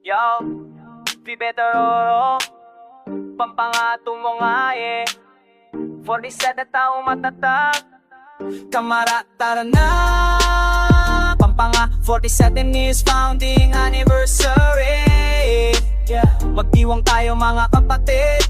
Yo, Pibetaro, pampangato mo nga 47 taong matatag. Kamara, tara na. Pampanga, 47 is founding anniversary. Magdiwang tayo mga kapatid.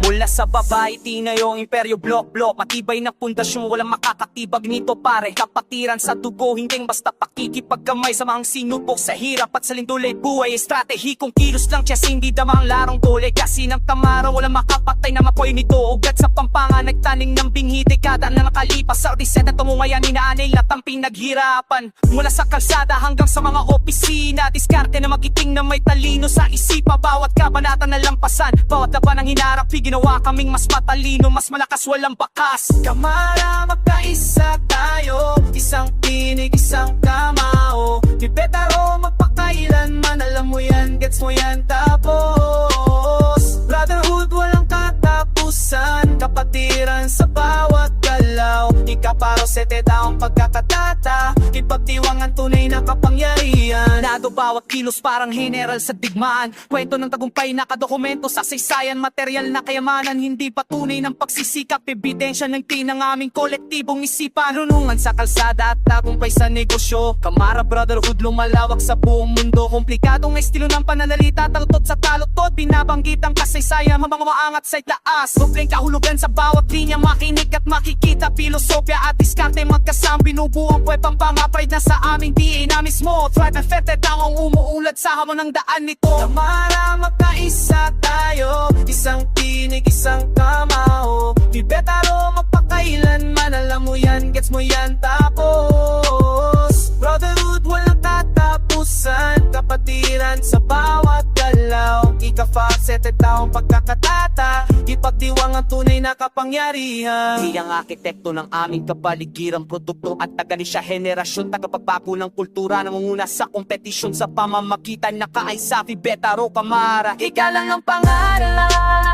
Mula sa baba, itinayo ang imperyo blok-blok. Matibay na pundasyon, walang makakatibag nito pare. Kapatiran sa dugo, hindi basta pakikipagkamay sa mga sinubok sa hirap at sa lindolay buhay. Estratehikong kilos lang chess, hindi damang larong tole. Kasi ng Kamara, walang makapatay na mapoy nito. Ugat sa Pampanga, nagtaning ng binhi. Dekada na nakalipas, sa reset na tumungaya ni naanay latang pinaghirapan. Mula sa kalsada hanggang sa mga opisina, diskarte na magiting na may talino sa isipa. Bawat kabanata na lampasan, bawat laban ng hinarap, ginawa kaming mas matalino, mas malakas, walang bakas. Kamara, magkaisa tayo, isang tinig, isang kamao. Pibetaro, magpakailanman, alam mo yan, gets mo yan. Tapos brotherhood, walang katapusan, kapatiran sa bawat galaw. Ikaparo sete taong pagkakatata, ipagdiwang ang tunay na kapangyarihan. Nado bawat kilos parang general sa digmaan, kwento ng tagumpay na kadokumento sa saysayan. Material na kayamanan, hindi patunay ng pagsisikap, ebidensya ng tinang aming kolektibong isipan. Runungan sa kalsada at tagumpay sa negosyo. Kamara brotherhood, lumalawak sa buong mundo. Komplikadong estilo ng pananalita, taltot sa talotod, binabanggit ang kasaysayan habang umaangat sa itaas. Sobrang kahulugan sa bawat linya, makinig at makikita. Filosofya at diskarte magkasama, binubuo ang Pampanga pride na sa aming DNA mismo. Tribe and fete, taong umuulad sa hamon ng daan nito. Kamara, magkaisa tayo, isang tinig, isang kamao. Pibetaro, magpakailanman, alam mo yan, gets mo yan. Tapos brotherhood, walang tatapusan, kapatiran sa bawat galaw. Ika-faceted taong pagkakatata, ipagdiwang ang tunay na kapangyarihan. Di ang arkitekto ng aming kapaligiran, produkto at tagali siya henerasyon, tagapagbago ng kultura, nangunguna sa kompetisyon sa pamamagitan na kaaysa. Pibetaro, Kamara, ika lang ang pangalan.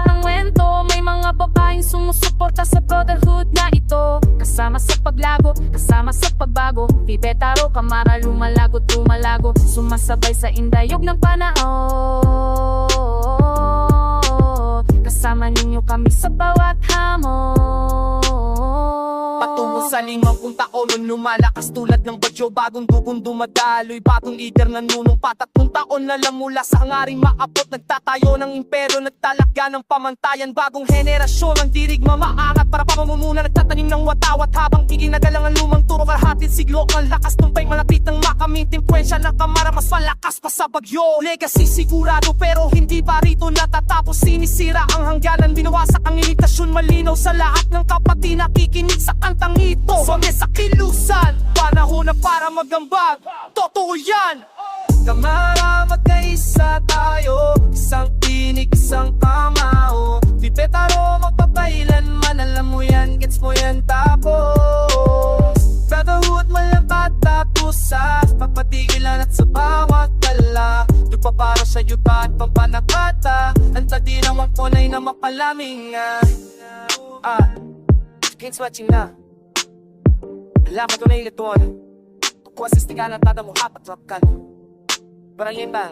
Ang kwento, may mga babaeng sumusuporta sa brotherhood na ito. Kasama sa paglago, kasama sa pagbago. Pibetaro, Kamara, lumalago, tumalago, sumasabay sa indayog ng panahon. Kasama ninyo kami sa bawat hamon. Patungo sa 50 taon, lumalakas tulad ng bagyo. Bagong dugong dumadaloy, bagong lider na nunumpat. 3 taon na lang mula sa hangaring maabot, nagtatayo ng imperyo, nagtalaga ng pamantayan. Bagong henerasyon, ang dirigma maangat para pamamumuna, nagtatanim ng watawat habang iginagalang ang lumang turo. Karahatin siglo, ang lakas tumpay, malapit ng makamit. Impluensya ng Kamara, mas malakas pa sa bagyo. Legacy sigurado, pero hindi pa rito natatapos. Sinisira ang hangganan, binawasak ang imitasyon. Malinaw sa lahat ng kapatid, nakikinig sa kantang ito. Swame sa kilusan, panahon na para magambag, totoo yan. Kamara, magkaisa tayo, isang tinig, isang kamao. Pibetaro, magpapailanman, alam mo yan, gets mo yan. Tapos brotherhood, walang katapusan, papatigilan at sa bawat gala. Lupa para sa yuta at pampanakata, ang tadinawang tunay na mapalaming. Kids watching na, alam mo ito na iliton. Kuwa sa stiga ng tada mo, apat rap ka. Parang yun bang